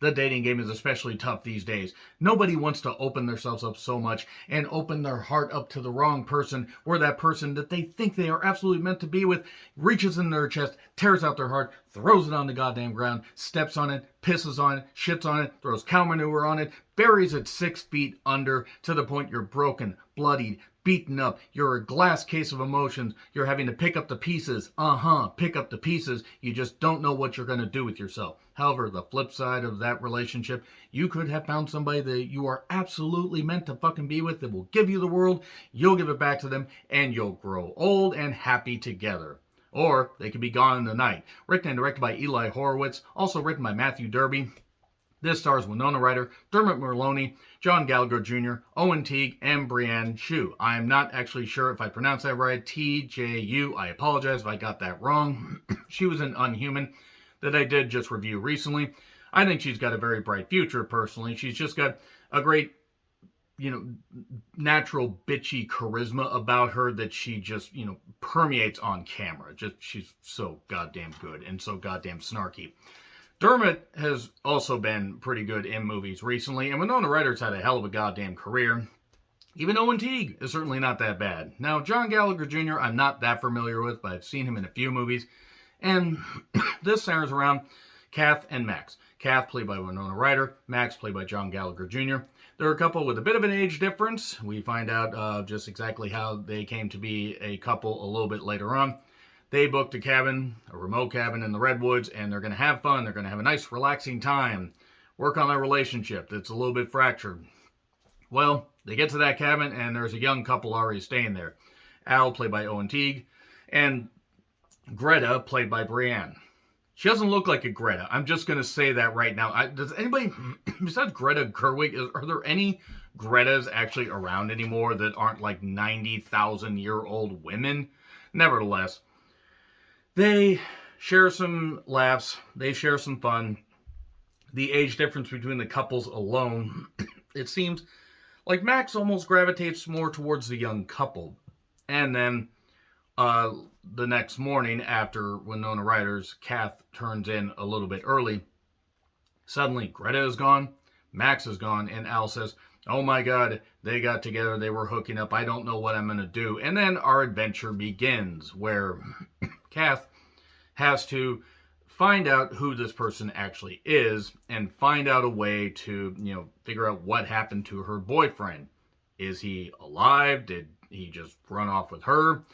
The dating game is especially tough these days. Nobody wants to open themselves up so much and open their heart up to the wrong person, where that person that they think they are absolutely meant to be with reaches in their chest, tears out their heart, throws it on the goddamn ground, steps on it, pisses on it, shits on it, throws cow manure on it, buries it 6 feet under to the point you're broken, bloodied, beaten up. You're a glass case of emotions. You're having to pick up the pieces. Pick up the pieces. You just don't know what you're going to do with yourself. However, the flip side of that relationship, you could have found somebody that you are absolutely meant to fucking be with, that will give you the world. You'll give it back to them, and you'll grow old and happy together. Or they could be gone in the night. Written and directed by Eli Horowitz. Also written by Matthew Derby. This stars Winona Ryder, Dermot Mulroney, John Gallagher Jr., Owen Teague, and Brienne Shu. I am not actually sure if I pronounced that right. TJU. I apologize if I got that wrong. She was in Unhuman that I did just review recently. I think she's got a very bright future, personally. She's just got a great, natural bitchy charisma about her that she just, permeates on camera. She's so goddamn good and so goddamn snarky. Dermot has also been pretty good in movies recently, and Winona Ryder's had a hell of a goddamn career. Even Owen Teague is certainly not that bad. Now, John Gallagher Jr. I'm not that familiar with, but I've seen him in a few movies. And this centers around Kath and Max. Kath, played by Winona Ryder. Max, played by John Gallagher Jr. They're a couple with a bit of an age difference. We find out just exactly how they came to be a couple a little bit later on. They booked a cabin, a remote cabin in the Redwoods, and they're going to have fun. They're going to have a nice, relaxing time. Work on their relationship that's a little bit fractured. Well, they get to that cabin, and there's a young couple already staying there. Al, played by Owen Teague, and Greta, played by Brienne. She doesn't look like a Greta. I'm just going to say that right now. Does anybody, besides Greta Gerwig, are there any Gretas actually around anymore that aren't like 90,000-year-old women? Nevertheless, they share some laughs. They share some fun. The age difference between the couples alone, it seems like Max almost gravitates more towards the young couple. And then the next morning, after Winona Ryder's Kath turns in a little bit early, suddenly Greta is gone, Max is gone, and Al says, "Oh my God, they got together, they were hooking up, I don't know what I'm going to do." And then our adventure begins, where Kath has to find out who this person actually is and find out a way to, figure out what happened to her boyfriend. Is he alive? Did he just run off with her?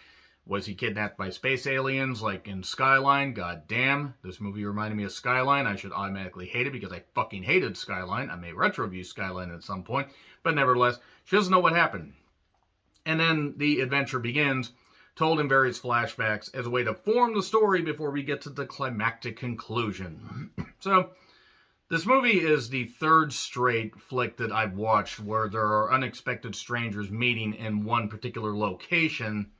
Was he kidnapped by space aliens like in Skyline? God damn, this movie reminded me of Skyline. I should automatically hate it because I fucking hated Skyline. I may retro-review Skyline at some point, but nevertheless, she doesn't know what happened. And then the adventure begins, told in various flashbacks as a way to form the story before we get to the climactic conclusion. So, this movie is the third straight flick that I've watched where there are unexpected strangers meeting in one particular location.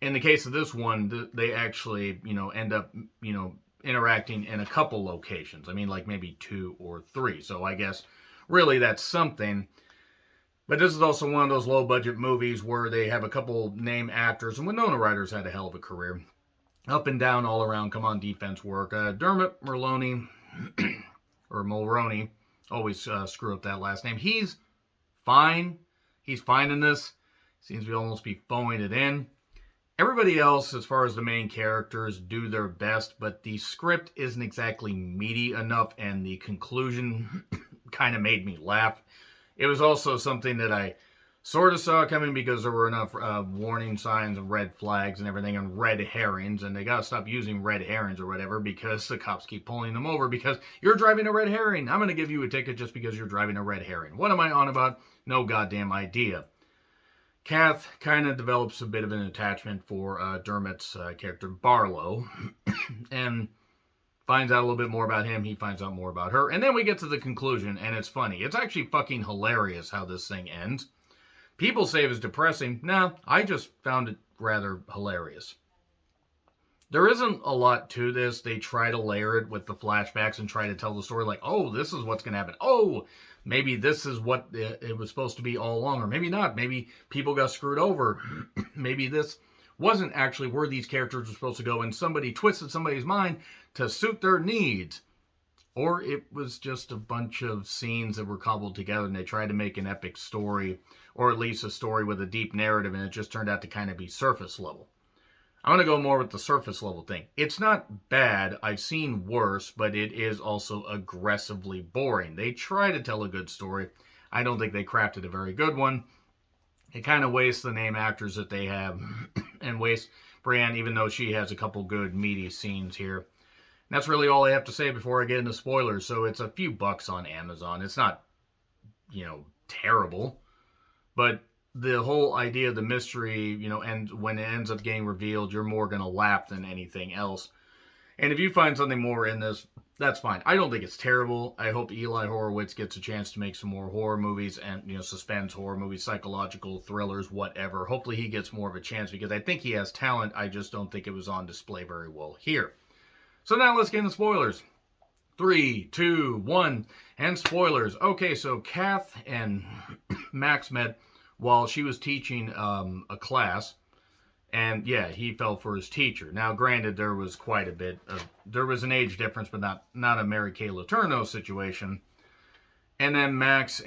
In the case of this one, they actually, end up, interacting in a couple locations. I mean, like maybe 2 or 3. So I guess really that's something. But this is also one of those low-budget movies where they have a couple name actors, and Winona Ryder's had a hell of a career. Up and down, all around, come on defense work. Dermot Mulroney, or Mulroney, always screw up that last name. He's fine. He's fine in this. Seems to almost be phoning it in. Everybody else, as far as the main characters, do their best, but the script isn't exactly meaty enough, and the conclusion kind of made me laugh. It was also something that I sort of saw coming because there were enough warning signs and red flags and everything and red herrings, and they got to stop using red herrings or whatever because the cops keep pulling them over because you're driving a red herring. I'm going to give you a ticket just because you're driving a red herring. What am I on about? No goddamn idea. Kath kind of develops a bit of an attachment for Dermot's character, Barlow, and finds out a little bit more about him. He finds out more about her. And then we get to the conclusion, and it's funny. It's actually fucking hilarious how this thing ends. People say it was depressing. Nah, I just found it rather hilarious. There isn't a lot to this. They try to layer it with the flashbacks and try to tell the story like, oh, this is what's going to happen. Oh, maybe this is what it was supposed to be all along. Or maybe not. Maybe people got screwed over. Maybe this wasn't actually where these characters were supposed to go, and somebody twisted somebody's mind to suit their needs. or it was just a bunch of scenes that were cobbled together and they tried to make an epic story, or at least a story with a deep narrative, and it just turned out to kind of be surface level. I'm going to go more with the surface level thing. It's not bad. I've seen worse, but it is also aggressively boring. They try to tell a good story. I don't think they crafted a very good one. It kind of wastes the name actors that they have and wastes Brienne, even though she has a couple good meaty scenes here. And that's really all I have to say before I get into spoilers. So it's a few bucks on Amazon. It's not, terrible, but the whole idea of the mystery, and when it ends up getting revealed, you're more going to laugh than anything else. And if you find something more in this, that's fine. I don't think it's terrible. I hope Eli Horowitz gets a chance to make some more horror movies and, suspense horror movies, psychological thrillers, whatever. Hopefully he gets more of a chance because I think he has talent. I just don't think it was on display very well here. So now let's get into spoilers. 3, 2, 1, and spoilers. Okay, so Kath and Max met while she was teaching a class. And yeah, he fell for his teacher. Now, granted, there was quite a bit there was an age difference, but not a Mary Kay Letourneau situation. And then Max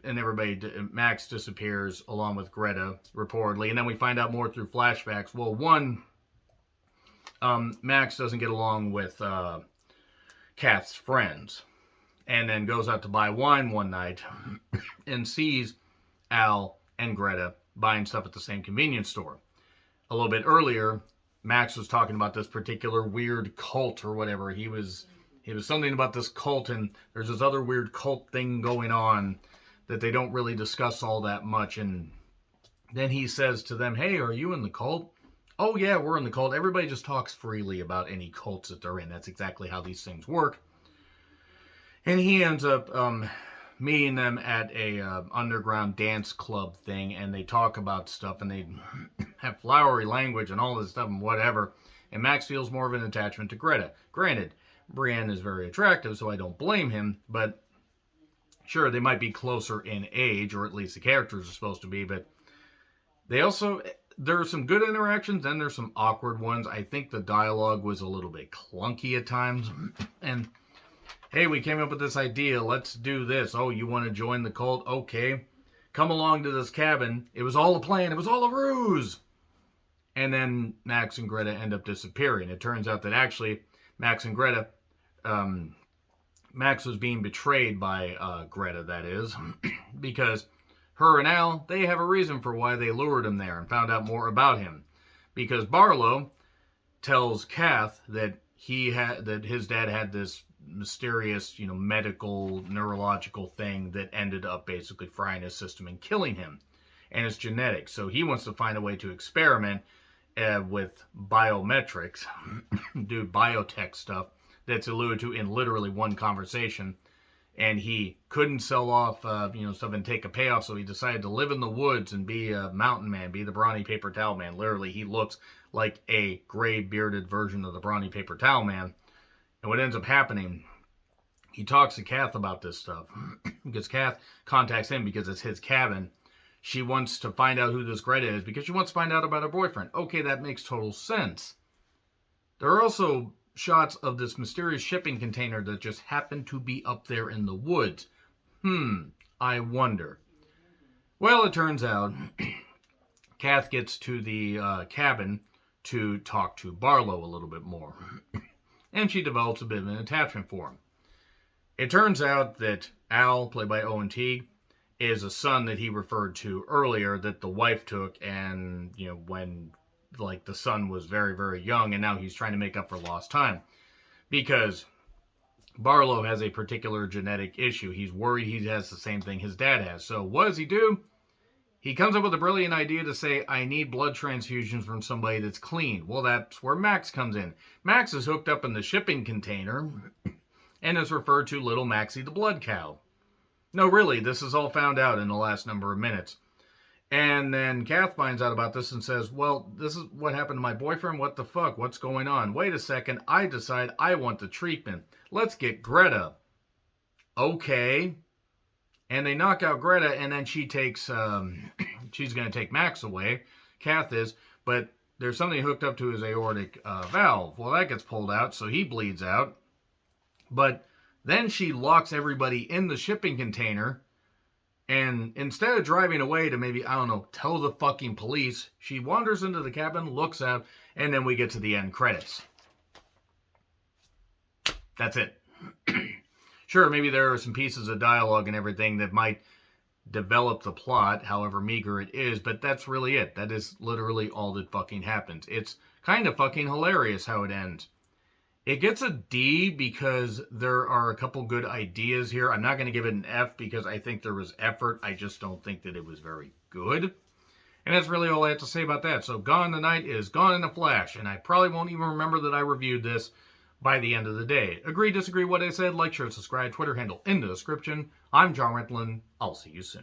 Max disappears along with Greta, reportedly. And then we find out more through flashbacks. Well, Max doesn't get along with Kath's friends. And then goes out to buy wine one night and sees Al and Greta buying stuff at the same convenience store. A little bit earlier, Max was talking about this particular weird cult or whatever. He was something about this cult, and there's this other weird cult thing going on that they don't really discuss all that much. And then he says to them, "Hey, are you in the cult?" "Oh yeah, we're in the cult." Everybody just talks freely about any cults that they're in. That's exactly how these things work. And he ends up meeting them at a underground dance club thing, and they talk about stuff, and they have flowery language and all this stuff and whatever. And Max feels more of an attachment to Greta. Granted, Brienne is very attractive, so I don't blame him, but sure, they might be closer in age, or at least the characters are supposed to be, but there are some good interactions, and there's some awkward ones. I think the dialogue was a little bit clunky at times, and hey, we came up with this idea, let's do this. Oh, you want to join the cult? Okay. Come along to this cabin. It was all a plan. It was all a ruse. And then Max and Greta end up disappearing. It turns out that actually Max and Greta, Max was being betrayed by Greta, that is, because her and Al, they have a reason for why they lured him there and found out more about him. Because Barlow tells Kath that his dad had this mysterious, medical, neurological thing that ended up basically frying his system and killing him. And it's genetic. So he wants to find a way to experiment with biometrics, do biotech stuff that's alluded to in literally one conversation. And he couldn't sell off, stuff and take a payoff, so he decided to live in the woods and be a mountain man, be the brawny paper towel man. Literally, he looks like a gray bearded version of the brawny paper towel man. And what ends up happening, he talks to Kath about this stuff because Kath contacts him because it's his cabin. She wants to find out who this Greta is because she wants to find out about her boyfriend. Okay, that makes total sense. There are also shots of this mysterious shipping container that just happened to be up there in the woods. I wonder. Well, it turns out Kath gets to the cabin to talk to Barlow a little bit more. And she develops a bit of an attachment for him. It turns out that Al, played by Owen Teague, is a son that he referred to earlier that the wife took, and when the son was very, very young, and now he's trying to make up for lost time because Barlow has a particular genetic issue. He's worried he has the same thing his dad has. So what does he do? He comes up with a brilliant idea to say, I need blood transfusions from somebody that's clean. Well, that's where Max comes in. Max is hooked up in the shipping container and is referred to Little Maxie the Blood Cow. No, really, this is all found out in the last number of minutes. And then Kath finds out about this and says, well, this is what happened to my boyfriend. What the fuck? What's going on? Wait a second. I decide I want the treatment. Let's get Greta. Okay. And they knock out Greta, and then she takes, she's going to take Max away. Kath is, but there's something hooked up to his aortic valve. Well, that gets pulled out, so he bleeds out. But Then she locks everybody in the shipping container. And instead of driving away to maybe, I don't know, tell the fucking police, she wanders into the cabin, looks out, and then we get to the end credits. That's it. Sure, maybe there are some pieces of dialogue and everything that might develop the plot, however meager it is, but that's really it. That is literally all that fucking happens. It's kind of fucking hilarious how it ends. It gets a D because there are a couple good ideas here. I'm not going to give it an F because I think there was effort. I just don't think that it was very good. And that's really all I have to say about that. So Gone in the Night is gone in a flash, and I probably won't even remember that I reviewed this by the end of the day. Agree, disagree what I said, like, share, subscribe, Twitter handle in the description. I'm John Rentlin. I'll see you soon.